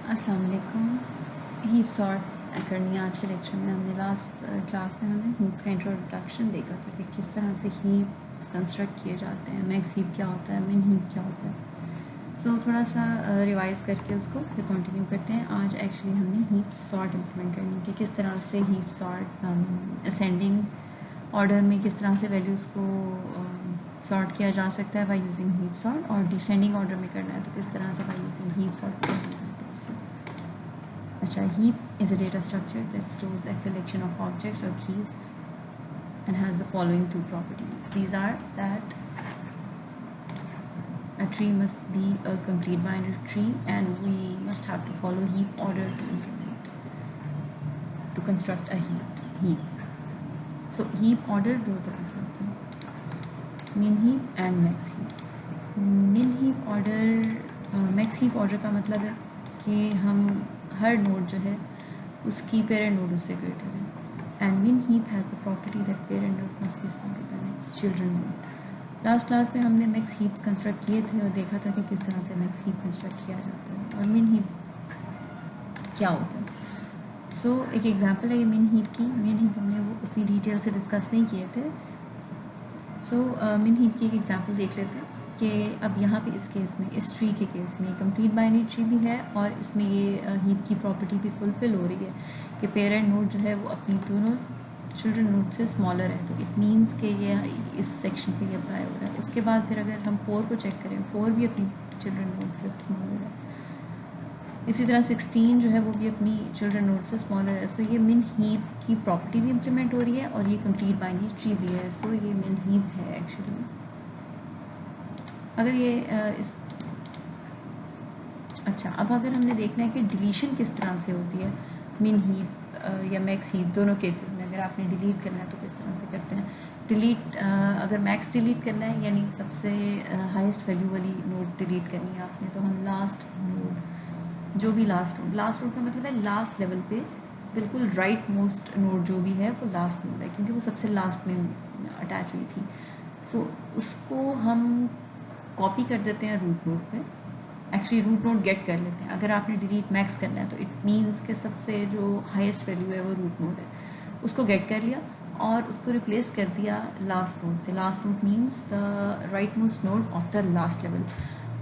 अस्सलाम वालेकुम। Heap sort करनी है आज के लेक्चर में। हमने लास्ट क्लास में हमने हीप्स का इंट्रोडक्शन देखा था कि किस तरह से हीप कंस्ट्रक्ट किए जाते हैं, मैक्स हीप क्या होता है, मिन हीप क्या होता है। सो थोड़ा सा रिवाइज करके उसको फिर कंटिन्यू करते हैं। आज एक्चुअली हमने हीप सॉर्ट इम्प्लीमेंट करनी है कि किस तरह से हीप सॉर्ट असेंडिंग ऑर्डर में किस तरह से वैल्यूज़ को सॉर्ट किया जा सकता है बाय यूजिंग हीप सॉर्ट, और डिसेंडिंग ऑर्डर में करना है तो किस तरह से बाय यूजिंग हीप सॉर्ट। अच्छा, heap is a data structure that stores a collection of objects or keys and has the following two properties. These are that a tree must be a complete binary tree and we must have to follow heap order to construct a heap. So heap order दो तरह के होते हैं, min heap and max heap. min heap order max heap order का मतलब है कि हम हर नोड जो है उसकी पेरेंट नोड उससे ग्रेटर है। एंड मिन heap has the property that parent node must be smaller than it's children node. Last class में हमने मैक्स हीप्स कंस्ट्रक्ट किए थे और देखा था कि किस तरह से मैक्स हीप कंस्ट्रक्ट किया जाता है और मिन हीप क्या होता है। सो एक एग्जांपल है ये मिन हीप की। मिन हीप हमने वो उतनी डिटेल से डिस्कस नहीं किए थे। सो मिन हीप की एक एग्जांपल देख लेते हैं कि अब यहाँ पे इस केस में, इस ट्री के केस में कंप्लीट बाइनरी ट्री भी है और इसमें ये हीप की प्रॉपर्टी भी फुलफिल हो रही है कि पेरेंट नोड जो है वो अपनी दोनों चिल्ड्रन नोड से स्मॉलर है। तो इट मीन्स कि ये इस सेक्शन पे ये अप्लाई हो रहा है। इसके बाद फिर अगर हम 4 को चेक करें, 4 भी अपनी चिल्ड्रन नोड से स्मॉलर है। इसी तरह 16 जो है वो भी अपनी चिल्ड्रन नोड से स्मॉलर है। सो ये मिन हीप की प्रॉपर्टी भी इम्प्लीमेंट हो रही है और ये कंप्लीट बाइनरी ट्री भी है। सो ये मिन हीप है एक्चुअली। अगर ये अच्छा, अब अगर हमने देखना है कि डिलीशन किस तरह से होती है मिन हीप या मैक्स हीप, दोनों केसेस में अगर आपने डिलीट करना है तो किस तरह से करते हैं। डिलीट अगर मैक्स डिलीट करना है यानी सबसे हाईएस्ट वैल्यू वाली नोड डिलीट करनी है आपने, तो हम लास्ट नोड, जो भी लास्ट नोड का मतलब है लास्ट लेवल पे बिल्कुल राइट मोस्ट नोड जो भी है वो लास्ट नोड है क्योंकि वो सबसे लास्ट में अटैच हुई थी। सो उसको हम कॉपी कर देते हैं रूट नोड पे। एक्चुअली रूट नोड गेट कर लेते हैं। अगर आपने डिलीट मैक्स करना है तो इट मीन्स के सबसे जो हाईएस्ट वैल्यू है वो रूट नोड है, उसको गेट कर लिया और उसको रिप्लेस कर दिया लास्ट नोड से। Last node means the right most node of the last level.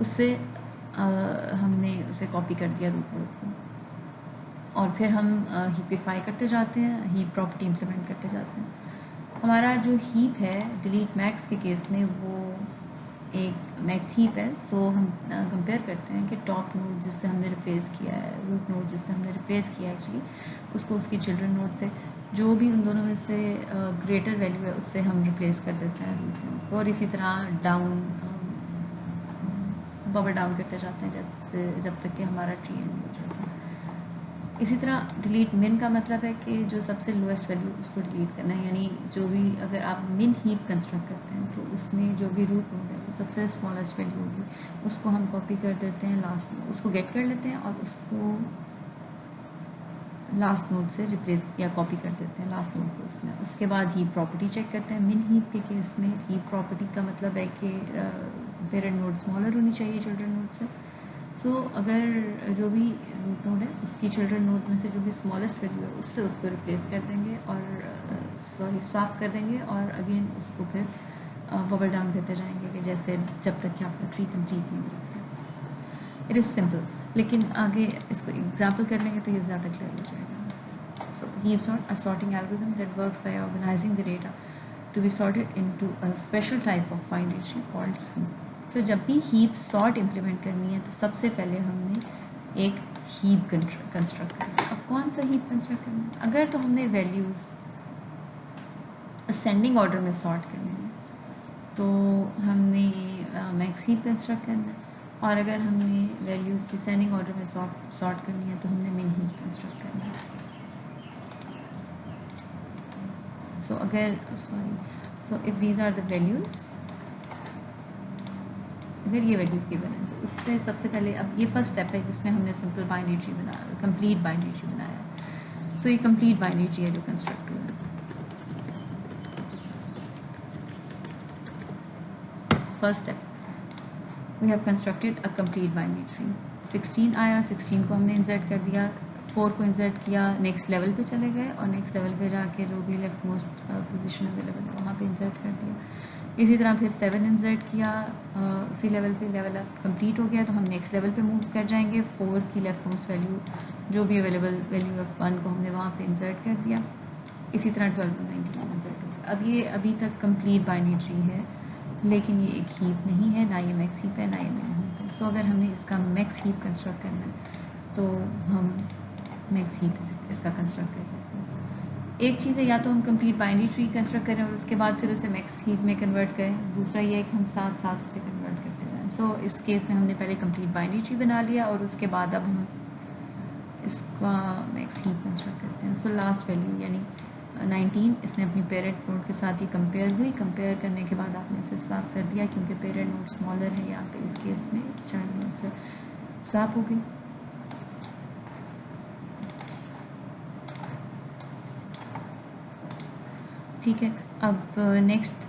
उससे हमने उसे कॉपी कर दिया रूट नोड को और फिर हम हीपिफाई करते जाते हैं, हीप प्रॉपर्टी इम्प्लीमेंट करते जाते हैं। हमारा जो हीप है डिलीट मैक्स के केस में वो एक मैक्स हीप है। सो हम कंपेयर करते हैं कि टॉप नोड जिससे हमने रिप्लेस किया है, रूट नोड जिससे हमने रिप्लेस किया है एक्चुअली, उसको उसकी चिल्ड्रन नोड से जो भी उन दोनों में से ग्रेटर वैल्यू है उससे हम रिप्लेस कर देते हैं रूट नोड को। और इसी तरह डाउन बबल डाउन करते जाते हैं जैसे जब तक कि हमारा ट्री एंड हो जाता है। इसी तरह डिलीट मिन का मतलब है कि जो सबसे लोएस्ट वैल्यू उसको डिलीट करना है, यानी जो भी अगर आप मिन हीप कंस्ट्रक्ट करते हैं तो उसमें जो भी रूट नोड है वो सबसे स्मॉलेस्ट वैल्यू होगी, उसको हम कॉपी कर देते हैं लास्ट नोड, उसको गेट कर लेते हैं और उसको लास्ट नोड से रिप्लेस या कॉपी कर देते हैं लास्ट नोड को उसमें। उसके बाद हीप प्रॉपर्टी चेक करते हैं। मिन हीप के केस में हीप प्रॉपर्टी का मतलब है कि पेरेंट नोड स्मॉलर होनी चाहिए चिल्ड्रन नोड से। सो अगर जो भी रूट नोड है उसकी चिल्ड्रन नोड में से जो भी स्मॉलेस्ट वैल्यू है उससे उसको रिप्लेस कर देंगे और स्वाप कर देंगे और अगेन उसको फिर बबल डाउन करते जाएंगे कि जैसे जब तक कि आपका ट्री कंप्लीट नहीं होता। इट इज़ सिंपल, लेकिन आगे इसको एग्जाम्पल कर लेंगे तो ये ज़्यादा क्लियर हो जाएगा। So heap sort a sorting algorithm that works by organising the data to be sorted into a special type of binary tree called heap. So जब भी हीप सॉर्ट इम्प्लीमेंट करनी है तो सबसे पहले हमने एक हीप कंस्ट्रक्ट करना है। अब कौन सा हीप कंस्ट्रक्ट करना है? अगर तो हमने वैल्यूज़ असेंडिंग ऑर्डर में सॉर्ट करनी है तो हमने मैक्स हीप कंस्ट्रक्ट करना है, और अगर हमने वैल्यूज़ डिसेंडिंग ऑर्डर में सॉर्ट करनी है तो हमने मिन हीप कंस्ट्रक्ट करना है। सो अगर so if these are the values, अगर ये वैल्यूज़ गिवन है तो उससे सबसे पहले अब ये फर्स्ट स्टेप है जिसमें हमने सिंपल बाइनरी ट्री बनाया, कंप्लीट बाइनरी ट्री बनाया। सो ये कंप्लीट बाइनरी ट्री है जो कंस्ट्रक्ट हुआ है। First step, we have constructed a complete binary tree. 16 आया, 16 को हमने इंसर्ट कर दिया, 4 को इंसर्ट किया, नेक्स्ट लेवल पे चले गए और नेक्स्ट लेवल पे जाके जो भी लेफ्ट मोस्ट पोजीशन अवेलेबल है वहाँ पे इंसर्ट कर दिया। इसी तरह फिर 7 इंसर्ट किया, उसी लेवल पे लेवल अप कंप्लीट हो गया तो हम नेक्स्ट लेवल पे मूव कर जाएंगे। 4 की लेफ्ट मोस्ट वैल्यू जो भी अवेलेबल वैल्यू ऑफ 1 को हमने वहाँ पे इंसर्ट कर दिया। इसी तरह 12 को 19 इंसर्ट कर दिया। अब ये अभी तक कंप्लीट बाइनरी ट्री है, लेकिन ये एक हीप नहीं है, ना ये मैक्स हीप है ना ये मिन हीप है। सो अगर हमने इसका मैक्स हीप कंस्ट्रक्ट करना है तो हम मैक्स हीप इसका कंस्ट्रक्ट कर लेते हैं। एक चीज़ है, या तो हम कंप्लीट बाइनरी ट्री कंस्ट्रक्ट करें और उसके बाद फिर उसे मैक्स हीप में कन्वर्ट करें, दूसरा ये है कि हम साथ साथ उसे कन्वर्ट करते रहें। सो इस केस में हमने पहले कंप्लीट बाइनरी ट्री बना लिया और उसके बाद अब हम इसका मैक्स हीप कंस्ट्रक्ट करते हैं। सो लास्ट वैल्यू यानी 19 इसने अपनी पेरेंट नोड के साथ ही कंपेयर हुई। कंपेयर करने के बाद आपने इसे स्वैप कर दिया क्योंकि पेरेंट नोड स्मॉलर है यहाँ पे, इस केस में चाइल्ड नोड से स्वैप हो गई। ठीक है, अब नेक्स्ट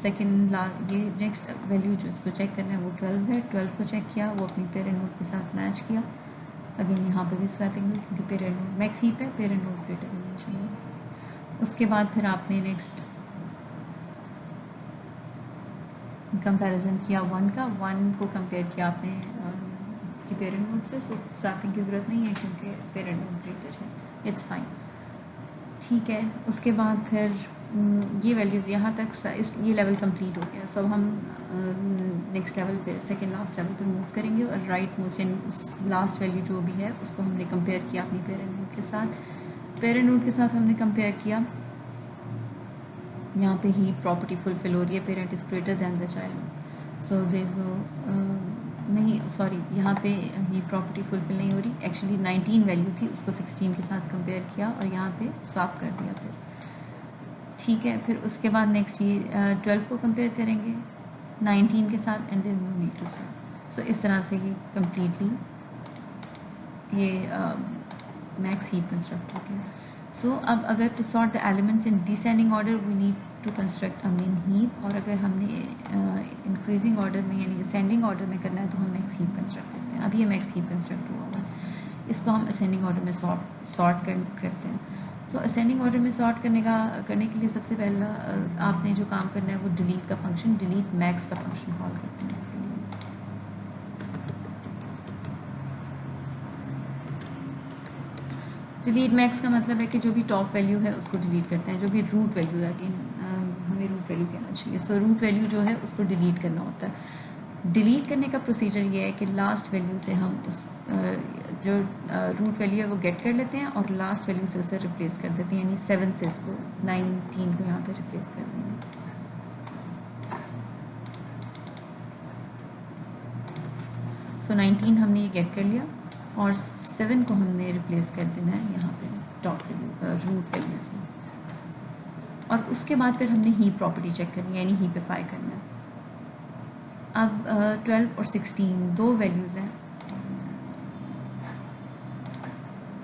ये नेक्स्ट वैल्यू जो इसको चेक करना है वो 12 है। 12 को चेक किया, वो अपनी पेरेंट नोड के साथ मैच किया। अगेन यहाँ पे भी स्वैपिंग हुई क्योंकि पेरेंट नोड मैक्स हीप है, पेरेंट नोड ग्रेटर होना चाहिए। उसके बाद फिर आपने नेक्स्ट कंपैरिजन किया 1 का, 1 को कंपेयर किया आपने उसकी पेरेंट नोड से। सो स्वैपिंग की ज़रूरत नहीं है क्योंकि पेरेंट नोड ग्रेटर है, इट्स फाइन। ठीक है, उसके बाद फिर ये वैल्यूज़ यहाँ तक ये लेवल कंप्लीट हो गया। सो अब हम नेक्स्ट लेवल पे, सेकंड लास्ट लेवल पे मूव करेंगे और राइट मोस्ट यानी लास्ट वैल्यू जो भी है उसको हमने कंपेयर किया अपनी पेरेंट नोड के साथ। पेरेंट नोड के साथ हमने कंपेयर किया, यहाँ पे ही प्रॉपर्टी फुलफिल हो रही है, parent is greater than the child. So देखो नहीं सॉरी, यहाँ पे ही प्रॉपर्टी फुलफिल नहीं हो रही, एक्चुअली 19 वैल्यू थी उसको 16 के साथ कंपेयर किया और यहाँ पे स्वैप कर दिया फिर। ठीक है, फिर उसके बाद नेक्स्ट ये 12 को कंपेयर करेंगे 19 के साथ and then no need to swap. So इस तरह से ये कम्प्लीटली ये मैक्स हीप कंस्ट्रक्ट हो गया। सो अब अगर to sort the elements in descending order we need to construct a min heap, और अगर हमने इंक्रीजिंग ऑर्डर में यानी असेंडिंग ऑर्डर में करना है तो हम मैक्स हीप कंस्ट्रक्ट करते हैं। अब ये मैक्स हीप कंस्ट्रक्ट हुआ हुआ है, इसको हम असेंडिंग ऑर्डर में सॉर्ट करते हैं। सो असेंडिंग ऑर्डर में सॉर्ट करने के लिए सबसे पहला आपने जो काम करना है वो डिलीट का फंक्शन, डिलीट मैक्स का फंक्शन कॉल करते हैं इसके लिए। डिलीट मैक्स का मतलब है कि जो भी टॉप वैल्यू है उसको डिलीट करते हैं, जो भी रूट वैल्यू है, अगेन हमें रूट वैल्यू कहना चाहिए। सो रूट वैल्यू जो है उसको डिलीट करना होता है। डिलीट करने का प्रोसीजर ये है कि लास्ट वैल्यू से हम उस जो रूट वैल्यू है वो गेट कर लेते हैं और लास्ट वैल्यू से उसे रिप्लेस कर देते हैं, यानी 7 से इसको 19 को यहाँ पे रिप्लेस कर देंगे। सो 19 हमने ये गेट कर लिया और 7 को हमने रिप्लेस कर देना है यहाँ पे टॉप वैल्यू रूट वैल्यू से। और उसके बाद फिर हमने हीप प्रॉपर्टी चेक करनी है, यानी हीपिफाई करना है। अब 12 और 16 दो वैल्यूज़ हैं,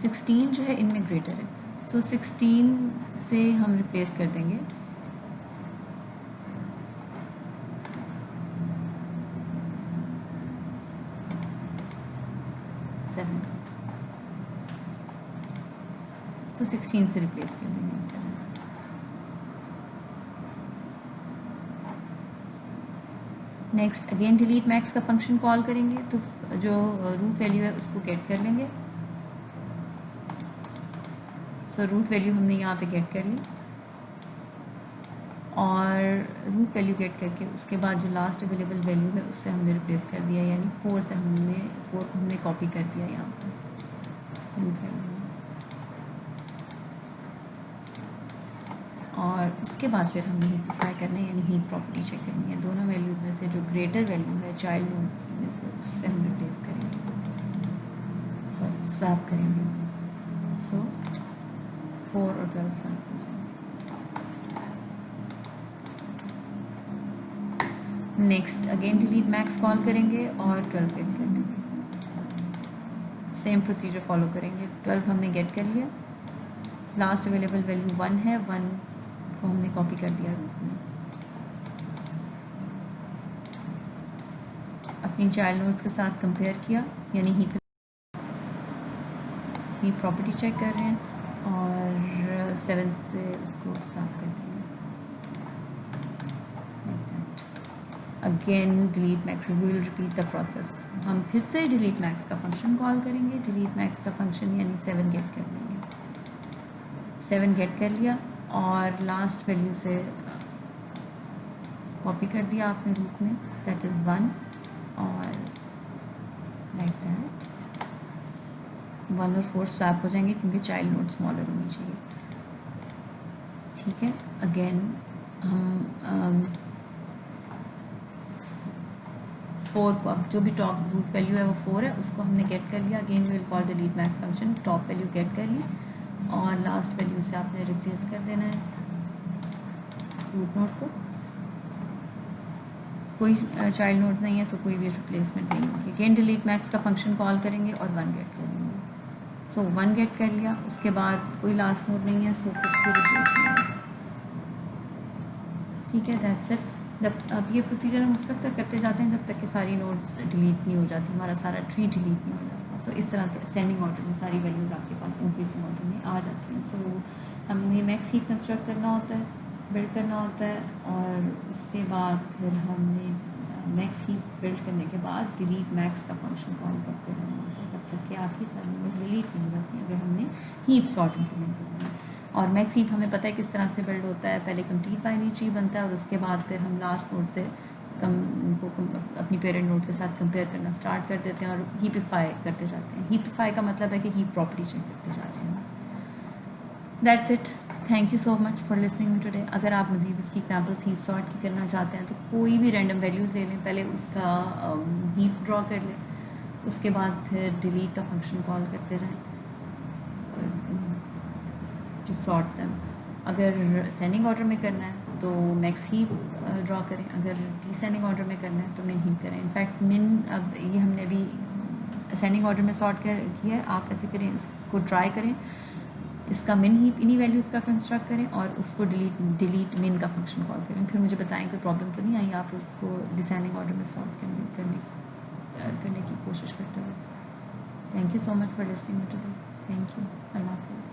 16 जो है इनमें ग्रेटर है। सो 16 से हम रिप्लेस कर देंगे 7। सो 16 से रिप्लेस कर देंगे हम 7। नेक्स्ट अगेन डिलीट मैक्स का फंक्शन कॉल करेंगे तो जो रूट वैल्यू है उसको गेट कर लेंगे। सो रूट वैल्यू हमने यहाँ पे गेट कर ली और रूट वैल्यू गेट करके उसके बाद जो लास्ट अवेलेबल वैल्यू है उससे हमने रिप्लेस कर दिया, यानी 4 से हमने 4 को हमने कॉपी कर दिया यहाँ पर रूट वैल्यू। और उसके बाद फिर हमने हीपिफाई करना है, यानी हीप प्रॉपर्टी चेक करनी है। दोनों वैल्यूज़ में से जो ग्रेटर वैल्यू है चाइल्ड नोड्स में से उससे हम रिप्लेस करेंगे, सॉरी स्वैप करेंगे। सो 4 और 12 स्वैप हो जाएंगे। Next again delete max call करेंगे और 12 गेट कर लेंगे। सेम प्रोसीजर फॉलो करेंगे। 12 हमने गेट कर लिया, लास्ट अवेलेबल वैल्यू 1 है, 1 को हमने कॉपी कर दिया रूट में। अब इन चाइल्ड नोड्स के साथ कंपेयर किया, यानी हीप प्रॉपर्टी चेक कर रहे हैं और 7 से उसको स्टार्ट कर देंगे। Again delete max, we will repeat the process. हम फिर से डिलीट मैक्स का फंक्शन कॉल करेंगे। डिलीट मैक्स का फंक्शन यानी 7 गेट कर लेंगे। 7 गेट कर लिया और लास्ट वैल्यू से कॉपी कर दिया आपने रूट में, दैट इज़ 1 और लाइक दैट 1 और 4 स्वैप हो जाएंगे क्योंकि चाइल्ड नोड स्मॉलर होनी चाहिए। ठीक है, अगेन हम 4 को, अब जो भी टॉप रूट वैल्यू है वो 4 है, उसको हमने गेट कर लिया। Again we will call delete max function, top value get कर ली और लास्ट वैल्यू से आपने रिप्लेस कर देना है रूट नोड को। कोई चाइल्ड नोड नहीं है सो कोई भी रिप्लेसमेंट नहीं होगी। अगेन डिलीट मैक्स का फंक्शन कॉल करेंगे और 1 गेट कर लेंगे। सो 1 गेट कर लिया, उसके बाद कोई लास्ट नोड नहीं है सो कुछ भी रिप्लेस नहीं है। ठीक है, दैट्स इट। जब अब ये प्रोसीजर हम उस वक्त तक करते जाते हैं जब तक कि सारी नोड्स डिलीट नहीं हो जाती, हमारा सारा ट्री डिलीट नहीं हो जाता। सो इस तरह से असेंडिंग ऑर्डर में सारी वैल्यूज़ आपके पास इंक्रीजिंग ऑर्डर में आ जाती हैं। सो हमने मैक्स हीप कंस्ट्रक्ट करना होता है, बिल्ड करना होता है और उसके बाद फिर हमने मैक्स हीप बिल्ड करने के बाद डिलीट मैक्स का फंक्शन कॉल करते रहना होता है जब तक कि आपकी सारी नोड्स डिलीट नहीं हो जाती अगर हमने हीप सॉर्ट इम्प्लीमेंट करना है। और मैक्स हीप हमें पता है किस तरह से बिल्ड होता है, पहले कंप्लीट बाइनरी ट्री बनता है और उसके बाद फिर हम लास्ट नोड से अपनी पेरेंट नोड के साथ कंपेयर करना स्टार्ट कर देते हैं और हीपिफाई करते जाते हैं। हीपिफाई का मतलब है कि हीप प्रॉपर्टी चेक करते जा रहे हैं। That's it, thank you so much for listening me today. अगर आप मज़ीद उसकी एग्जांपल्स हीप सॉर्ट की करना चाहते हैं तो कोई भी रैंडम वैल्यूज़ ले लें, पहले उसका हीप ड्रॉ कर लें, उसके बाद फिर डिलीट का फंक्शन कॉल करते जाएं टू सॉर्ट दैम। अगर असेंडिंग ऑर्डर में करना है तो मैक्स हीप ड्रॉ करें, अगर डिसेंडिंग ऑर्डर में करना है तो मिन हीप करें। इनफैक्ट मिन, अब ये हमने अभी असेंडिंग ऑर्डर में सॉर्ट कर किया है, आप ऐसे करें, इसको ट्राई करें, इसका मिन हीप इन्हीं वैल्यूज़ का कंस्ट्रक्ट करें और उसको डिलीट मिन का फंक्शन कॉल करें। फिर मुझे बताएं कोई प्रॉब्लम तो नहीं आई, आप उसको डिसेंडिंग ऑर्डर में सॉर्ट करने की कोशिश करते हुए। Thank you so much for listening me today. Thank you, अल्लाह हाफ़िज़।